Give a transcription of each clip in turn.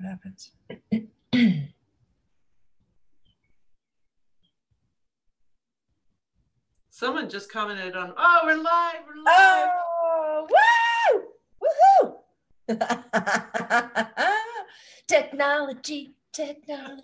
What happens? Someone just commented on, oh, we're live, we're live. Oh, woo! Woohoo! Technology. All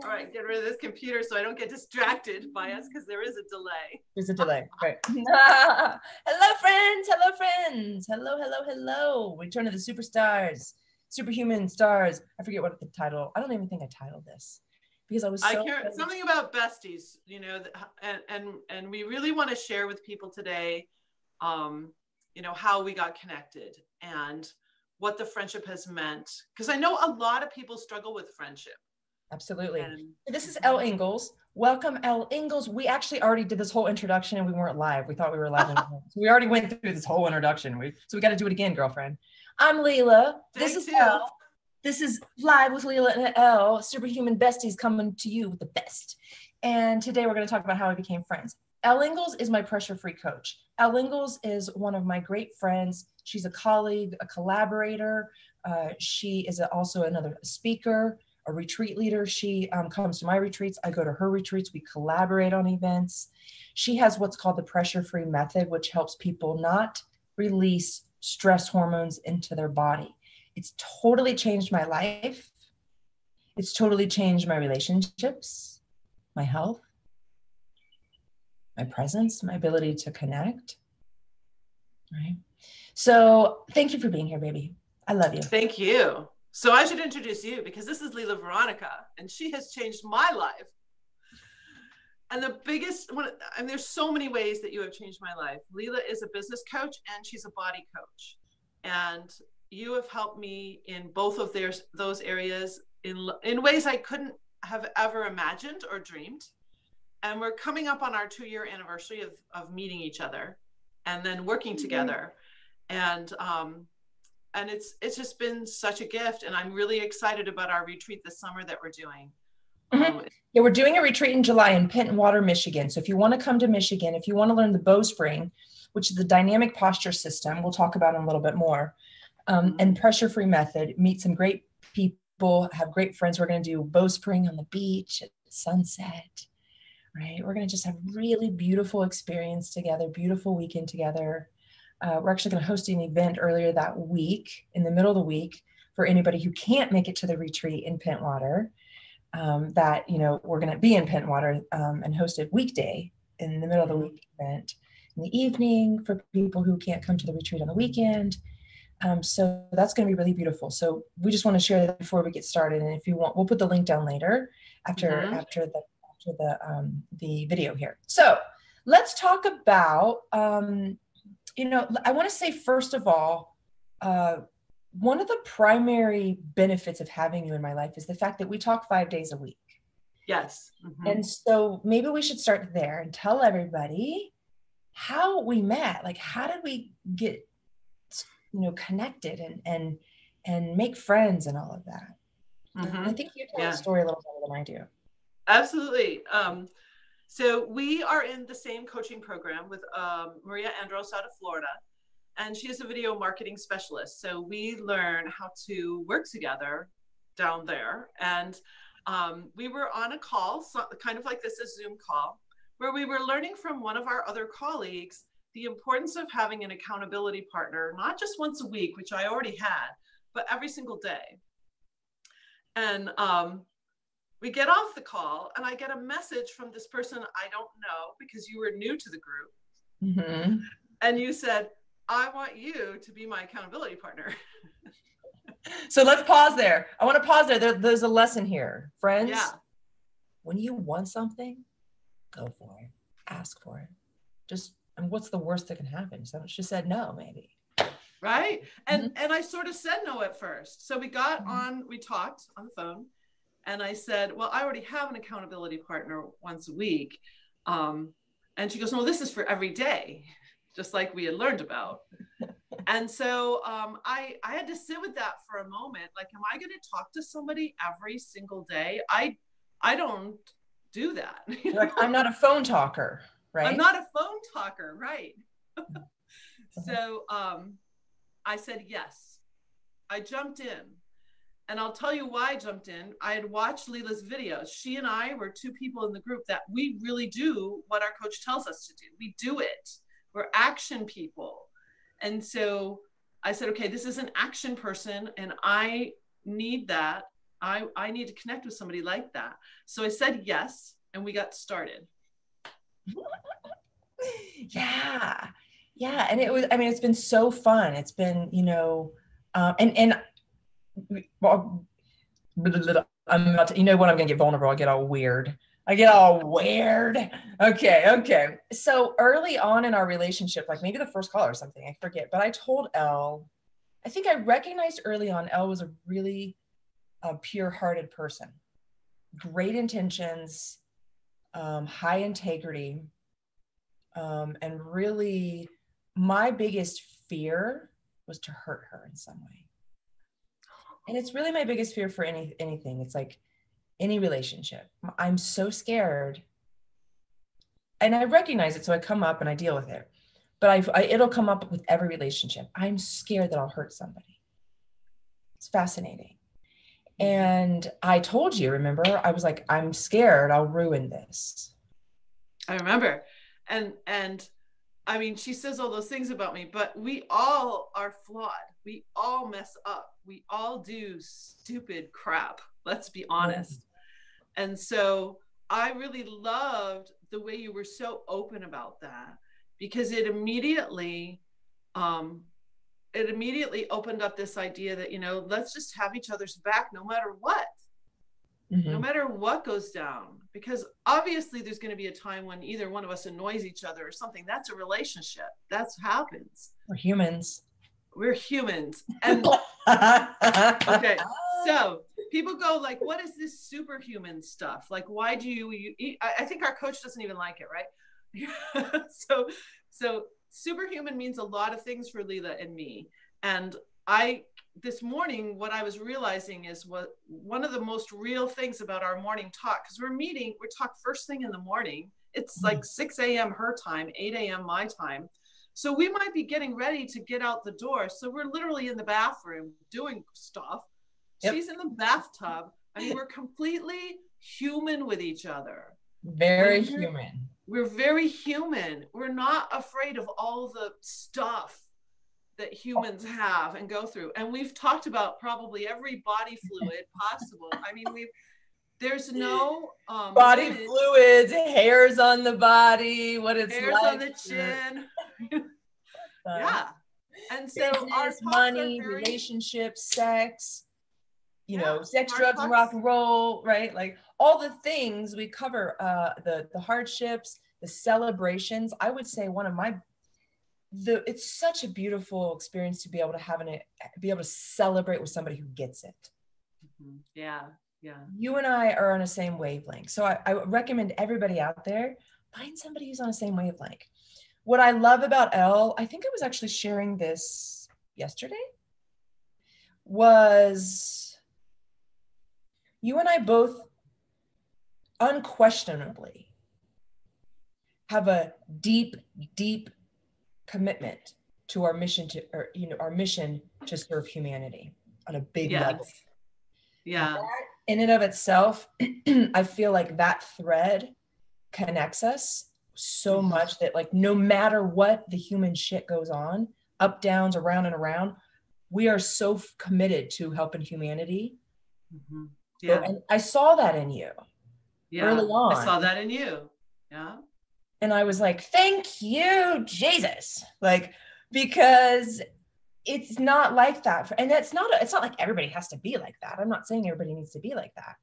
right, get rid of this computer so I don't get distracted by us because there is a delay. There's a delay, right? Hello, friends. Hello, friends. Hello. Return of the superstars, superhuman stars. I forget what the title. I don't even think I titled this because I was so. I care something about besties, you know, and we really want to share with people today, you know, how we got connected and what the friendship has meant. Because I know a lot of people struggle with friendship. Absolutely. This is Elle Ingalls. Welcome, Elle Ingalls. We actually already did this whole introduction and we weren't live. We thought we were live. So we already went through this whole introduction. So we got to do it again, girlfriend. I'm Lila. This is Elle. This is Live with Lila and Elle. Superhuman besties coming to you with the best. And today we're going to talk about how we became friends. Elle Ingalls is my pressure-free coach. Elle Ingalls is one of my great friends. She's a colleague, a collaborator. She is also another speaker, a retreat leader. She comes to my retreats. I go to her retreats. We collaborate on events. She has what's called the pressure-free method, which helps people not release stress hormones into their body. It's totally changed my life. It's totally changed my relationships, my health, my presence, my ability to connect. Right. So thank you for being here, baby. I love you. Thank you. So I should introduce you because this is Lila Veronica and she has changed my life. And the biggest one, I mean, there's so many ways that you have changed my life. Lila is a business coach and she's a body coach. And you have helped me in both of those areas in ways I couldn't have ever imagined or dreamed. And we're coming up on our 2-year anniversary of meeting each other and then working together. And it's just been such a gift. And I'm really excited about our retreat this summer that we're doing. Yeah, we're doing a retreat in July in Pentwater, Michigan. So if you want to come to Michigan, if you want to learn the bowspring, which is the dynamic posture system, we'll talk about in a little bit more, and pressure-free method, meet some great people, have great friends. We're going to do bowspring on the beach at sunset, right? We're going to just have really beautiful experience together, beautiful weekend together. We're actually going to host an event earlier that week, in the middle of the week, for anybody who can't make it to the retreat in Pentwater. That, you know, we're going to be in Pentwater and host a weekday in the middle of the week event in the evening for people who can't come to the retreat on the weekend. So that's going to be really beautiful. So we just want to share that before we get started. And if you want, we'll put the link down later after the video here. So let's talk about, you know, I want to say, first of all, one of the primary benefits of having you in my life is the fact that we talk 5 days a week. Yes. And so maybe we should start there and tell everybody how we met. Like, how did we get, you know, connected and make friends and all of that? I think you tell the story a little better than I do. Absolutely. So we are in the same coaching program with Maria Andros out of Florida. And she is a video marketing specialist. So we learn how to work together down there. And we were on a call, kind of like this, a Zoom call, where we were learning from one of our other colleagues the importance of having an accountability partner, not just once a week, which I already had, but every single day. And we get off the call and I get a message from this person I don't know because you were new to the group. And you said, I want you to be my accountability partner. So let's pause there. I want to pause there. There's a lesson here. Friends, when you want something, go for it. Ask for it. And what's the worst that can happen? So she said no, maybe. Right? And I sort of said no at first. So we got on, we talked on the phone. And I said, well, I already have an accountability partner once a week. And she goes, no, this is for every day, just like we had learned about. And so I had to sit with that for a moment. Like, am I going to talk to somebody every single day? I don't do that. Like, I'm not a phone talker, right? I'm not a phone talker, right? So I said yes. I jumped in. And I'll tell you why I jumped in. I had watched Lila's videos. She and I were two people in the group that we really do what our coach tells us to do. We do it. We're action people. And so I said, okay, this is an action person and I need that. I need to connect with somebody like that. So I said yes, and we got started. Yeah. Yeah. And it was, I mean, it's been so fun. It's been, you know, and well, I'm about to, you know what, I'm going to get vulnerable. I get all weird. Okay. So early on in our relationship, like maybe the first call or something, I forget, but I told Elle, I think I recognized early on Elle was a really pure-hearted person, great intentions, high integrity, and really my biggest fear was to hurt her in some way. And it's really my biggest fear for anything. It's like any relationship. I'm so scared, and I recognize it, so I come up and I deal with it. But it'll come up with every relationship. I'm scared that I'll hurt somebody. It's fascinating. And I told you, remember, I was like, I'm scared I'll ruin this. I remember. And I mean, she says all those things about me, but we all are flawed. We all mess up. We all do stupid crap. Let's be honest. And so I really loved the way you were so open about that, because it immediately opened up this idea that, you know, let's just have each other's back no matter what. No matter what goes down, because obviously there's going to be a time when either one of us annoys each other or something. That's a relationship. That's happens. We're humans. And okay, so people go like, what is this superhuman stuff? Like, why do you I think our coach doesn't even like it, right? So superhuman means a lot of things for Lila and me. And this morning, what I was realizing is what one of the most real things about our morning talk, because we talk first thing in the morning. It's like 6 a.m. her time, 8 a.m. my time. So we might be getting ready to get out the door. So we're literally in the bathroom doing stuff. Yep. She's in the bathtub. I mean, we're completely human with each other. Very human. We're very human. We're not afraid of all the stuff that humans have and go through. And we've talked about probably every body fluid possible. I mean, there's no body fluids, hairs on the body, what it's hairs like on the chin. Yeah. And so business, our money, relationships, sex, you know, sex, drugs, and rock and roll, right? Like all the things we cover, the hardships, the celebrations. I would say one of my it's such a beautiful experience to be able to be able to celebrate with somebody who gets it. Yeah. You and I are on the same wavelength. So I recommend everybody out there, find somebody who's on the same wavelength. What I love about Elle, I think I was actually sharing this yesterday, was you and I both unquestionably have a deep commitment to our mission to serve humanity on a big level. Yeah. That in and of itself, I feel like that thread connects us so much that like no matter what the human shit goes on, up, downs, around and around, we are so committed to helping humanity. Yeah. And I saw that in you early on. I saw that in you. Yeah. And I was like, thank you, Jesus. Like, because it's not like that. And it's not like everybody has to be like that. I'm not saying everybody needs to be like that.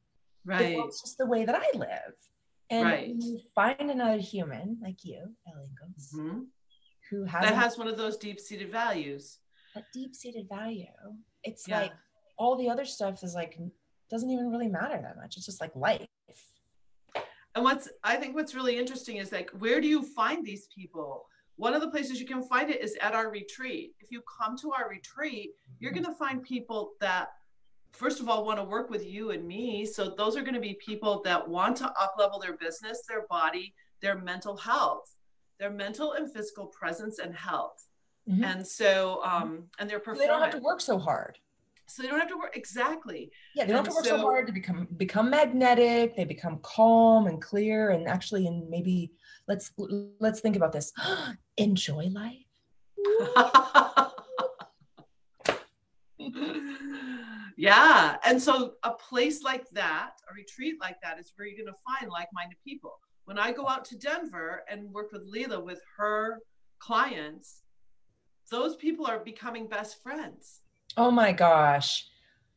Right. It's just the way that I live. And when you find another human like you, Elle Ingalls, who has one of those deep-seated values. A deep-seated value. It's like all the other stuff is like, doesn't even really matter that much. It's just like life. And I think what's really interesting is like, where do you find these people? One of the places you can find it is at our retreat. If you come to our retreat, you're going to find people that, first of all, want to work with you and me. So those are going to be people that want to up-level their business, their body, their mental health, their mental and physical presence and health. And so, and their performance. They don't have to work so hard. So they don't have to work. Exactly. Yeah, they don't have to work so hard to become magnetic. They become calm and clear, and actually, and maybe let's think about this. Enjoy life. Yeah. And so a place like that, a retreat like that, is where you're going to find like-minded people. When I go out to Denver and work with Lila with her clients, those people are becoming best friends. Oh my gosh.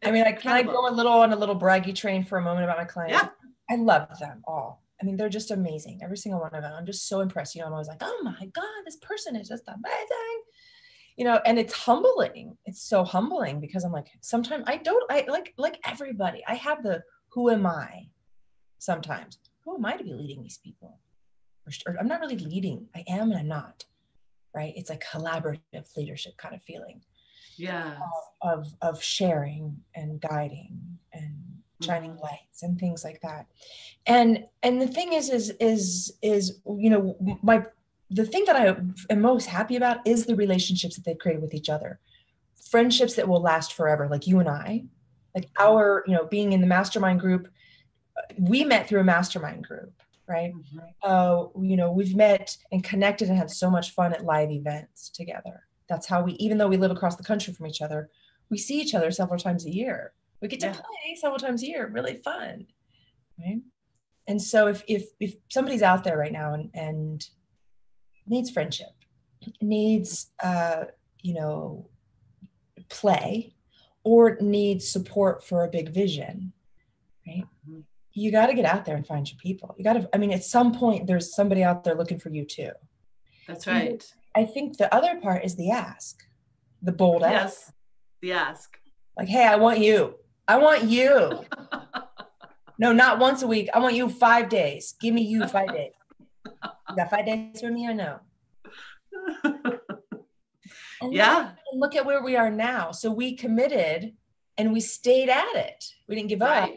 I mean, can I go on a little braggy train for a moment about my clients? Yeah. I love them all. I mean, they're just amazing. Every single one of them. I'm just so impressed. You know, I'm always like, oh my God, this person is just amazing. You know, and it's humbling. It's so humbling because I'm like, sometimes I like everybody. I have the, who am I? Sometimes, who am I to be leading these people? Or I'm not really leading. I am and I'm not, right? It's a collaborative leadership kind of feeling. Yeah. Of sharing and guiding and shining lights and things like that. And the thing is you know, the thing that I am most happy about is the relationships that they've created with each other. Friendships that will last forever, like you and I, like our, you know, being in the mastermind group, we met through a mastermind group, right? You know, we've met and connected and had so much fun at live events together. That's how we, even though we live across the country from each other, we see each other several times a year. We get to play several times a year, really fun, right? And so if somebody's out there right now and needs friendship, needs you know, play, or needs support for a big vision, right? You got to get out there and find your people. You got to, I mean, at some point there's somebody out there looking for you too. That's right. I think the other part is the ask, the bold ask. Yes, the ask. Like, hey, I want you. I want you. No, not once a week. I want you 5 days. Give me you 5 days. You got 5 days for me or no? And look at where we are now. So we committed and we stayed at it. We didn't give up.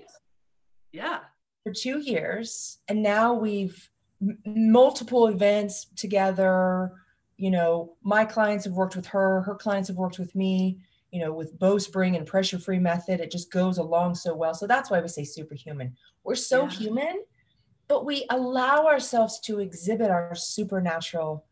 Yeah. For 2 years. And now we've multiple events together. You know, my clients have worked with her. Her clients have worked with me. You know, with bowspring and pressure-free method, it just goes along so well. So that's why we say superhuman. We're so human, but we allow ourselves to exhibit our supernatural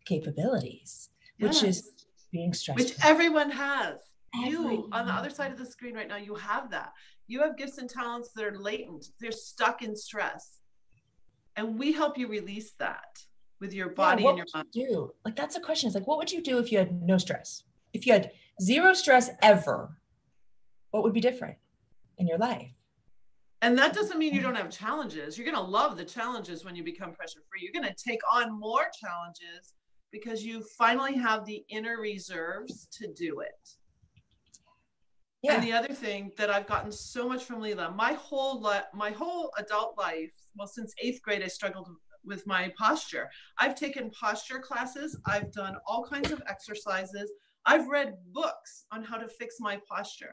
capabilities, which is being stressful. Which everyone has. You, on the other side of the screen right now, you have that. You have gifts and talents that are latent. They're stuck in stress. And we help you release that with your body and your mind. What would you do? Like, that's a question. It's like, what would you do if you had no stress? If you had zero stress ever, what would be different in your life? And that doesn't mean you don't have challenges. You're going to love the challenges when you become pressure free. You're going to take on more challenges because you finally have the inner reserves to do it. Yeah. And the other thing that I've gotten so much from Lila, my whole adult life, well, since 8th grade, I struggled with my posture. I've taken posture classes. I've done all kinds of exercises. I've read books on how to fix my posture,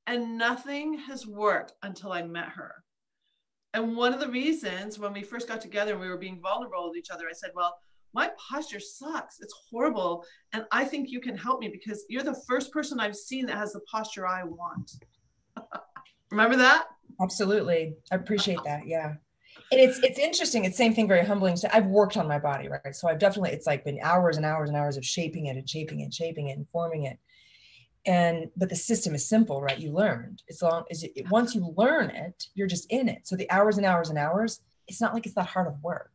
and nothing has worked until I met her. And one of the reasons when we first got together and we were being vulnerable with each other, I said, well, my posture sucks. It's horrible. And I think you can help me because you're the first person I've seen that has the posture I want. Remember that? Absolutely. I appreciate that. Yeah. And it's interesting. It's the same thing, very humbling. So I've worked on my body, right? So I've definitely, it's like been hours and hours and hours of shaping it and forming it. But the system is simple, right? You learned. As long as once you learn it, you're just in it. So the hours and hours and hours, it's not like it's that hard of work.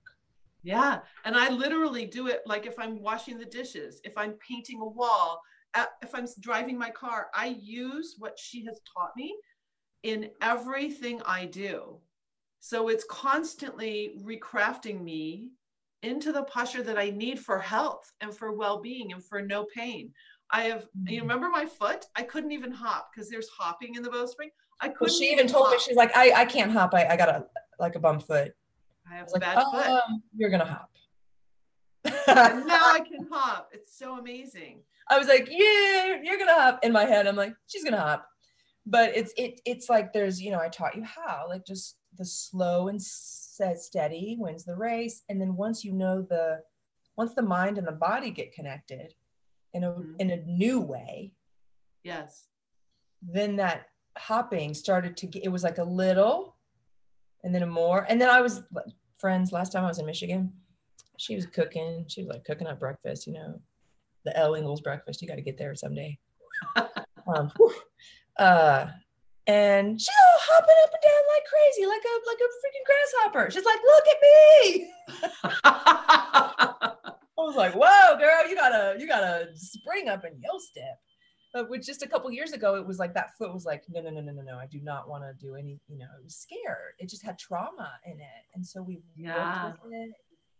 Yeah. And I literally do it like if I'm washing the dishes, if I'm painting a wall, if I'm driving my car, I use what she has taught me in everything I do. So it's constantly recrafting me into the posture that I need for health and for well-being and for no pain. You remember my foot? I couldn't even hop because there's hopping in the bowspring. I couldn't. Well, she even told me, she's like, I can't hop. I got a bum foot. I have a bad foot. You're going to hop. And now I can hop. It's so amazing. I was like, yeah, you're going to hop. In my head, I'm like, she's going to hop. But it's like, there's, you know, I taught you how, like just the slow and steady wins the race. And then once the mind and the body get connected in a new way. Yes. then that hopping started to get, it was like a little, and then a more. And then I was, friends, last time I was in Michigan, she was cooking. She was like cooking up breakfast, you know, the Elle Ingalls breakfast. You got to get there someday. And she's all hopping up and down like crazy, like a freaking grasshopper. She's like, look at me. I was like, whoa, girl, you gotta spring up in your step. But with just a couple years ago, it was like that foot was like, no, I do not want to do any, you know, it was scared. It just had trauma in it. And so we worked with it.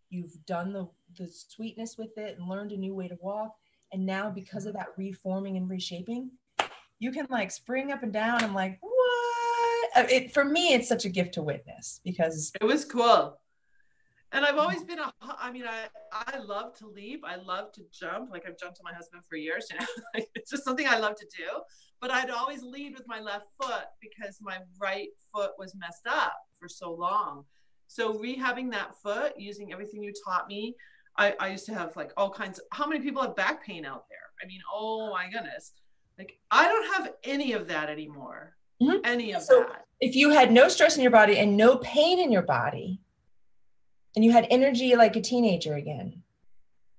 You've done the sweetness with it and learned a new way to walk. And now because of that reforming and reshaping, you can like spring up and down. I'm like, what? For me, it's such a gift to witness because it was cool. And I've always been I love to leap. I love to jump. Like I've jumped to my husband for years, you know, like, it's just something I love to do, but I'd always lead with my left foot because my right foot was messed up for so long. So rehabbing that foot, using everything you taught me, I used to have like all kinds of, how many people have back pain out there? I mean, oh my goodness. Like I don't have any of that anymore. Mm-hmm. Any of that. If you had no stress in your body and no pain in your body, and you had energy like a teenager again,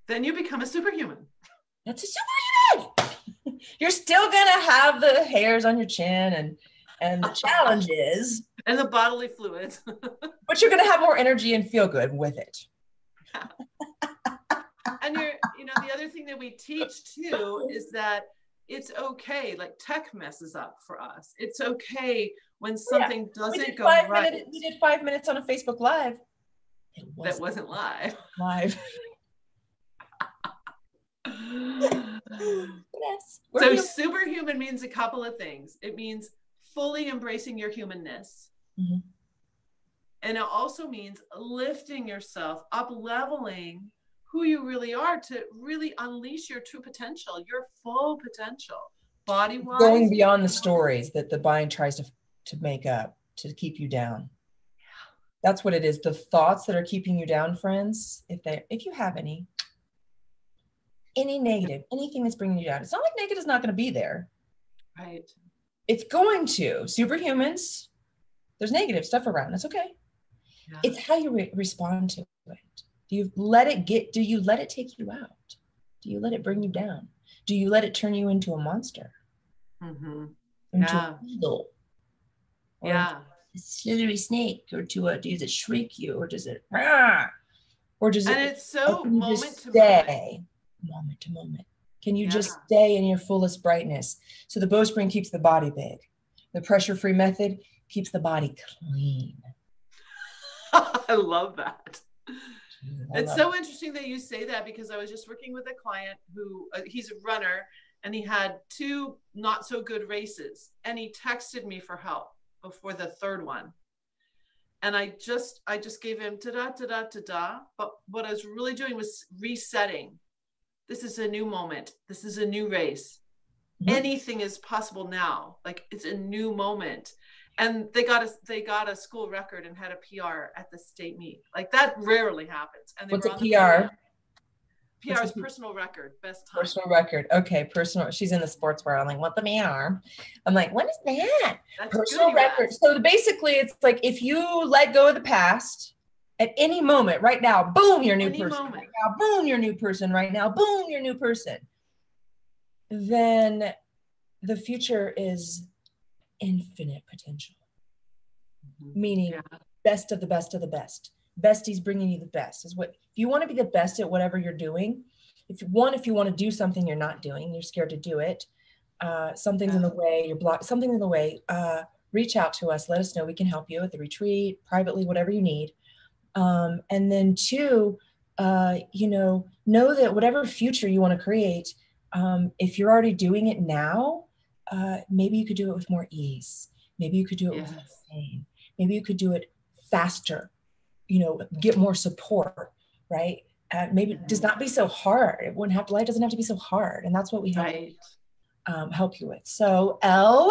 then you become a superhuman. That's a superhuman. You're still gonna have the hairs on your chin and the challenges and the bodily fluids, but you're gonna have more energy and feel good with it. And you know, the other thing that we teach too is that it's okay. Like tech messes up for us. It's okay when something doesn't go right. We did 5 minutes on a Facebook Live. That wasn't live. Yes. So superhuman means a couple of things. It means fully embracing your humanness. Mm-hmm. And it also means lifting yourself, up leveling who you really are to really unleash your true potential, your full potential, body-wise. Going beyond the stories that the mind tries to make up to keep you down. That's what it is. The thoughts that are keeping you down, friends, if you have any negative, anything that's bringing you down, it's not like negative is not going to be there. Right. It's going to. Superhumans, there's negative stuff around. That's okay. Yeah. It's how you respond to it. Do you let it take you out? Do you let it bring you down? Do you let it turn you into a monster? Mm-hmm. Into a eagle? Yeah. A slithery snake, or does it shriek you, or does it and it's so moment to moment. Can you just stay in your fullest brightness? So the bowstring keeps the body big. The pressure-free method keeps the body clean. I love that. It's so interesting that you say that, because I was just working with a client who he's a runner, and he had 2 not so good races, and he texted me for help before the 3rd one. And I just gave him da-da. But what I was really doing was resetting. This is a new moment. This is a new race. Mm-hmm. Anything is possible now. Like it's a new moment. And they got a school record and had a PR at the state meet. Like that rarely happens. And they What's were a on PR? PR is personal record, best time. Personal record. Okay, personal. She's in the sports world. I'm like, what the PR? I'm like, what is that? That's personal record. So basically, it's like if you let go of the past at any moment, right now, boom, you're a new person. Right now, boom, you're a new person. Right now, boom, you're a new person. Then the future is infinite potential. Mm-hmm. Meaning best of the best of the best. Besties bringing you the best is what, if you want to be the best at whatever you're doing, if you want to do something you're not doing, you're scared to do it, something's in the way, you're blocked, something's in the way, reach out to us, let us know, we can help you at the retreat, privately, whatever you need. And then 2, know that whatever future you want to create, if you're already doing it now, maybe you could do it with more ease. Maybe you could do it with less pain. Maybe you could do it faster. Get more support, right? Maybe does not be so hard. Life doesn't have to be so hard. And that's what we help you with. So Elle,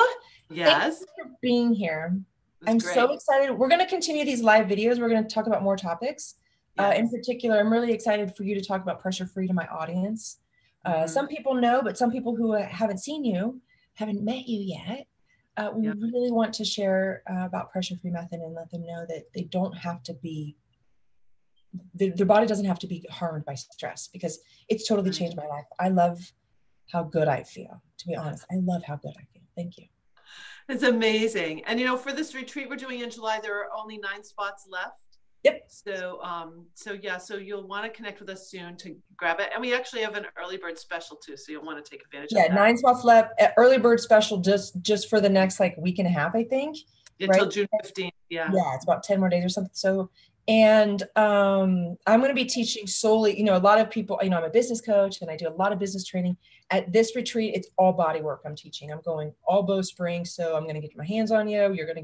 thank you for being here. I'm so excited. We're going to continue these live videos. We're going to talk about more topics. In particular, I'm really excited for you to talk about pressure free to my audience. Some people know, but some people who haven't seen you, haven't met you yet, we really want to share about pressure-free method and let them know that they don't have to be, their body doesn't have to be harmed by stress, because it's totally changed my life. I love how good I feel, to be honest. I love how good I feel. Thank you. It's amazing. And, you know, for this retreat we're doing in July, there are only 9 spots left. Yep. So you'll want to connect with us soon to grab it. And we actually have an early bird special too, so you'll want to take advantage of that. Yeah, 9 spots left. Early bird special just for the next like week and a half, I think. Until June 15th. Yeah. Yeah, it's about 10 more days or something. So, and I'm going to be teaching solely, you know, a lot of people, you know, I'm a business coach and I do a lot of business training. At this retreat, it's all body work I'm teaching. I'm going all bowspring. So I'm going to get my hands on you. You're going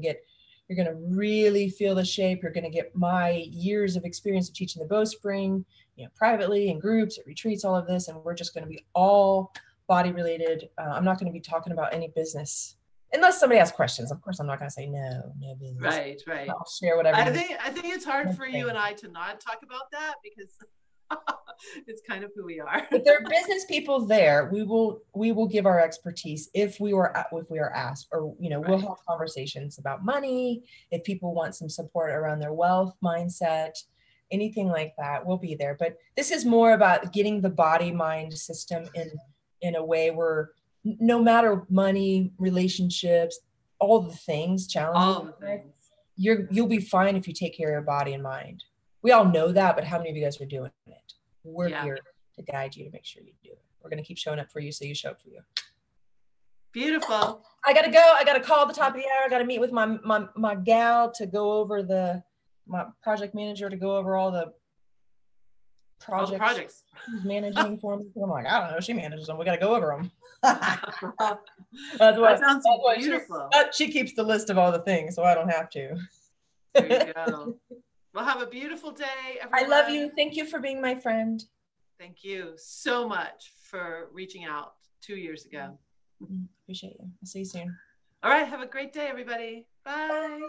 to really feel the shape. You're going to get my years of experience of teaching the bowspring, you know, privately in groups, at retreats, all of this. And we're just going to be all body related. I'm not going to be talking about any business unless somebody asks questions. Of course, I'm not going to say no business. Right. I'll share whatever. I think it's hard for you and I to not talk about that because it's kind of who we are. If there are business people there, we will give our expertise if we are asked, or, you know, we'll have conversations about money. If people want some support around their wealth mindset, anything like that, we'll be there. But this is more about getting the body mind system in a way where no matter money, relationships, all the things, challenges, you'll be fine if you take care of your body and mind. We all know that, but how many of you guys are doing it? We're here to guide you to make sure you do it. We're going to keep showing up for you, so you show up for you. Beautiful. I got to go. I got to call at the top of the hour. I got to meet with my gal to go over my project manager to go over all the projects she's managing for me. I'm like, I don't know. She manages them. We got to go over them. That sounds beautiful. She keeps the list of all the things, so I don't have to. There you go. Well, have a beautiful day, everyone. I love you. Thank you for being my friend. Thank you so much for reaching out 2 years ago. Appreciate you. I'll see you soon. All right. Have a great day, everybody. Bye.